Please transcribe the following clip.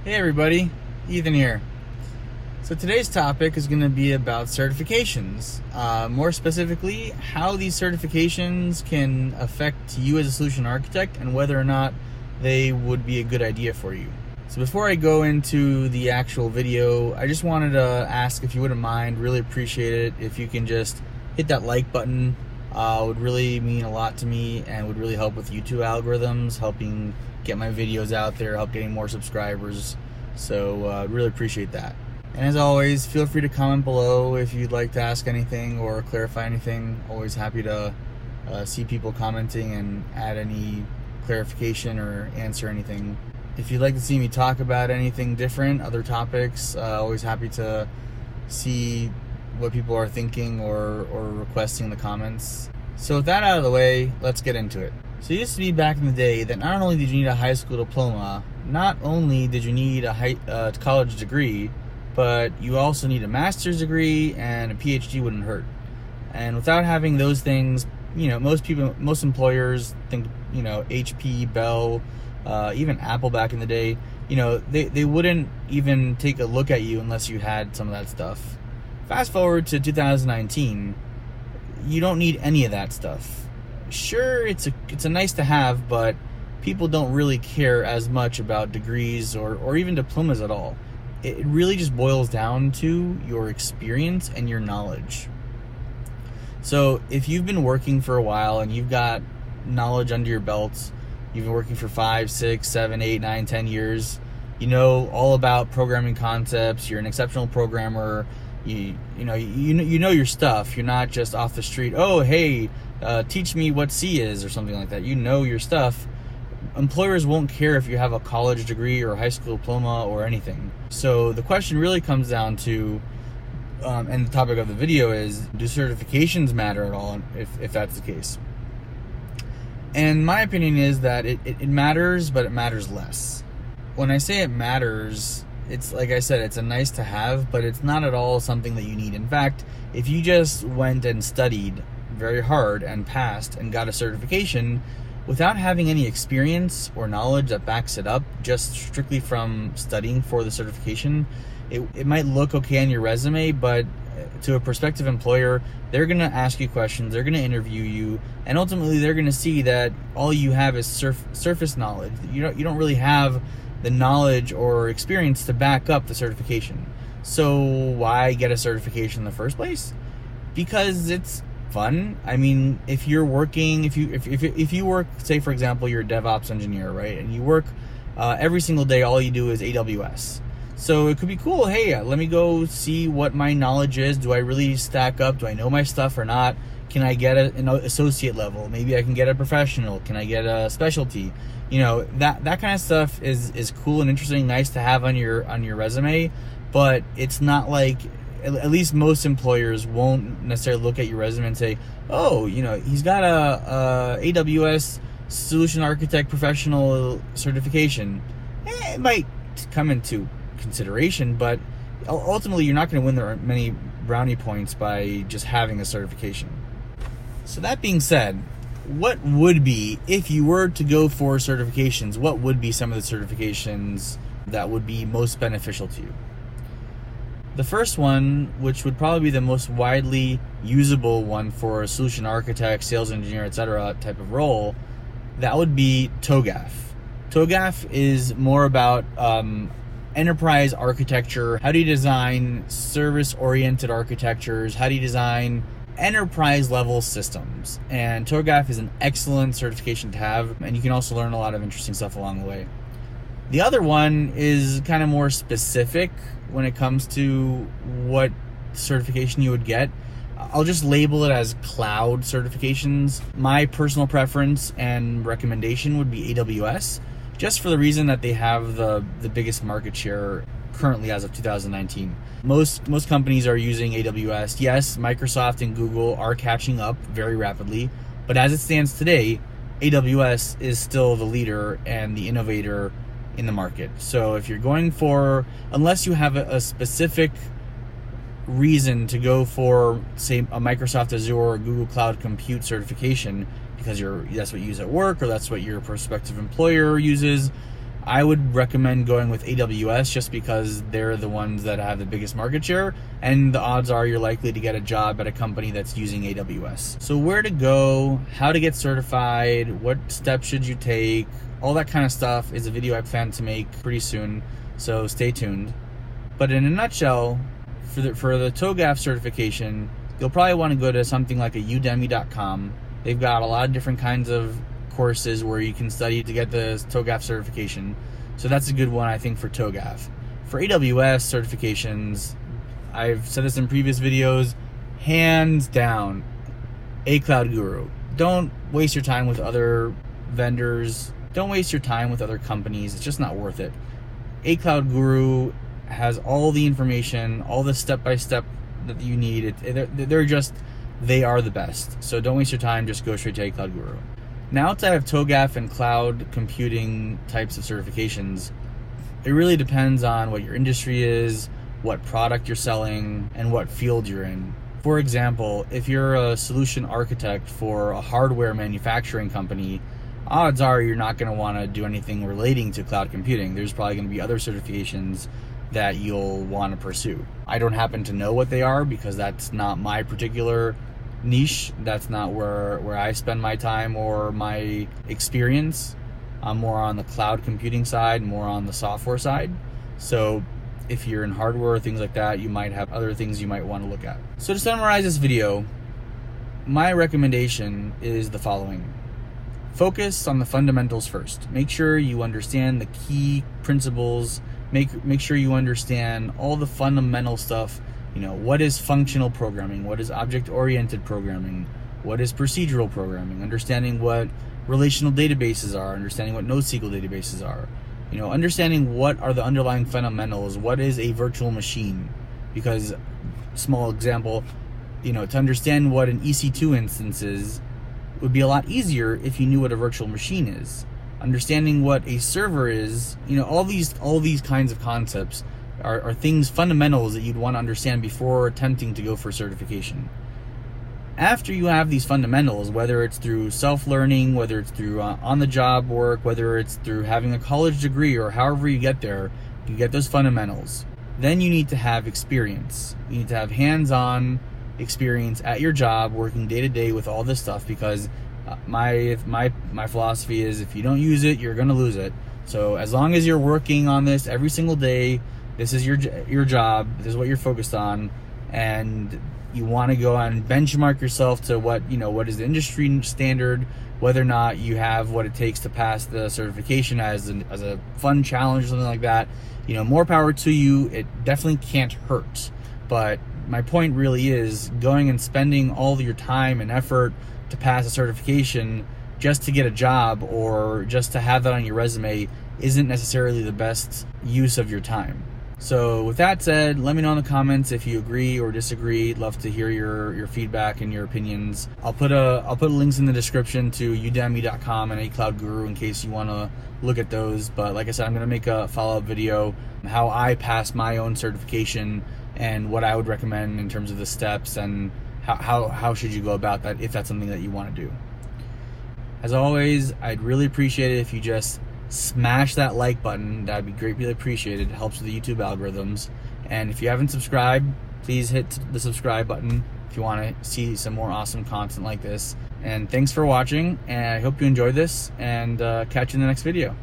Hey everybody, Ethan here. So today's topic is going to be about certifications. More specifically, how these certifications can affect you as a solution architect and whether or not they would be a good idea for you. So before I go into the actual video, I just wanted to ask if you wouldn't mind, really appreciate it if you can just hit that like button. Would really mean a lot to me and would really help with YouTube algorithms, helping get my videos out there, help getting more subscribers. So really appreciate that. And as always, feel free to comment below if you'd like to ask anything or clarify anything. Always happy to see people commenting and add any clarification or answer anything. If you'd like to see me talk about anything different, other topics, always happy to see what people are thinking or requesting in the comments. So with that out of the way, let's get into it. So it used to be back in the day that not only did you need a high school diploma, not only did you need a college degree, but you also need a master's degree, and a PhD wouldn't hurt. And without having those things, most employers think, HP, Bell, even Apple back in the day, they wouldn't even take a look at you unless you had some of that stuff. Fast forward to 2019, you don't need any of that stuff. Sure, it's a nice to have, but people don't really care as much about degrees or even diplomas at all. It really just boils down to your experience and your knowledge. So if you've been working for a while and you've got knowledge under your belt, you've been working for 5, 6, 7, 8, 9, 10 years, you know all about programming concepts, you're an exceptional programmer, you know your stuff. You're not just off the street, oh hey, teach me what C is or something like that. You know your stuff. Employers won't care if you have a college degree or a high school diploma or anything. So the question really comes down to, and the topic of the video is, do certifications matter at all if that's the case? And my opinion is that it matters, but it matters less. When I say it matters, it's like I said, it's a nice to have, but it's not at all something that you need. In fact, if you just went and studied very hard and passed and got a certification without having any experience or knowledge that backs it up, just strictly from studying for the certification, it might look okay on your resume, but to a prospective employer, they're going to ask you questions, they're going to interview you, and ultimately they're going to see that all you have is surface knowledge. You don't really have the knowledge or experience to back up the certification. So why get a certification in the first place? Because it's fun. I mean, if you work, say for example, you're a DevOps engineer, right? And you work every single day, all you do is AWS. So it could be cool. Hey, let me go see what my knowledge is. Do I really stack up? Do I know my stuff or not? Can I get an associate level? Maybe I can get a professional. Can I get a specialty? That kind of stuff is cool and interesting, nice to have on your resume, but it's not like, at least most employers won't necessarily look at your resume and say, oh, he's got a AWS Solution Architect Professional certification. It might come into consideration, but ultimately you're not going to win there many brownie points by just having a certification. So that being said, what would be, if you were to go for certifications, what would be some of the certifications that would be most beneficial to you? The first one, which would probably be the most widely usable one for a solution architect, sales engineer, etc. type of role, that would be Togaf. Togaf is more about enterprise architecture. How do you design service-oriented architectures? How do you design enterprise-level systems? And Togaf is an excellent certification to have, and you can also learn a lot of interesting stuff along the way. The other one is kind of more specific when it comes to what certification you would get. I'll just label it as cloud certifications. My personal preference and recommendation would be AWS, just for the reason that they have the biggest market share currently as of 2019. Most companies are using AWS. Yes, Microsoft and Google are catching up very rapidly, but as it stands today, AWS is still the leader and the innovator in the market. So if you're going for, unless you have a specific reason to go for, say, a Microsoft Azure or Google Cloud Compute certification, because that's what you use at work or that's what your prospective employer uses, I would recommend going with AWS just because they're the ones that have the biggest market share, and the odds are you're likely to get a job at a company that's using AWS. So where to go, how to get certified, what steps should you take, all that kind of stuff is a video I plan to make pretty soon, so stay tuned. But in a nutshell, for the Togaf certification, you'll probably want to go to something like a udemy.com. They've got a lot of different kinds of courses where you can study to get the Togaf certification. So that's a good one, I think, for Togaf. For AWS certifications, I've said this in previous videos, hands down, A Cloud Guru. Don't waste your time with other vendors. Don't waste your time with other companies. It's just not worth it. A Cloud Guru has all the information, all the step-by-step that you need. They are the best. So don't waste your time, just go straight to A Cloud Guru. Now, outside of Togaf and cloud computing types of certifications, it really depends on what your industry is, what product you're selling, and what field you're in. For example, if you're a solution architect for a hardware manufacturing company, odds are you're not going to want to do anything relating to cloud computing. There's probably going to be other certifications that you'll want to pursue. I don't happen to know what they are because that's not my particular niche. That's not where I spend my time or my experience. I'm more on the cloud computing side, more on the software side. So if you're in hardware or things like that, you might have other things you might want to look at. So to summarize this video, my recommendation is the following. Focus on the fundamentals first. Make sure you understand the key principles. Make sure you understand all the fundamental stuff. You know, what is functional programming? What is object-oriented programming? What is procedural programming? Understanding what relational databases are, understanding what NoSQL databases are. You know, understanding what are the underlying fundamentals. What is a virtual machine? Because, small example, you know, to understand what an EC2 instance is would be a lot easier if you knew what a virtual machine is. Understanding what a server is, you know, all these kinds of concepts are things, fundamentals that you'd want to understand before attempting to go for certification. After you have these fundamentals, whether it's through self-learning, whether it's through on-the-job work, whether it's through having a college degree or however you get there, you get those fundamentals. Then you need to have experience. You need to have hands-on experience at your job, working day-to-day with all this stuff, because my philosophy is if you don't use it, you're going to lose it. So as long as you're working on this every single day, this is your job, this is what you're focused on, and you want to go and benchmark yourself to what is the industry standard, whether or not you have what it takes to pass the certification as a fun challenge or something like that, you know, more power to you. It definitely can't hurt. But my point really is going and spending all of your time and effort to pass a certification just to get a job or just to have that on your resume isn't necessarily the best use of your time. So with that said, let me know in the comments if you agree or disagree. I'd love to hear your feedback and your opinions. I'll put links in the description to udemy.com and A Cloud Guru in case you want to look at those. But like I said, I'm going to make a follow-up video on how I passed my own certification and what I would recommend in terms of the steps and how should you go about that if that's something that you want to do. As always, I'd really appreciate it if you just smash that like button. That'd be greatly appreciated. It helps with the YouTube algorithms. And if you haven't subscribed, please hit the subscribe button if you want to see some more awesome content like this. And thanks for watching, and I hope you enjoyed this, and catch you in the next video.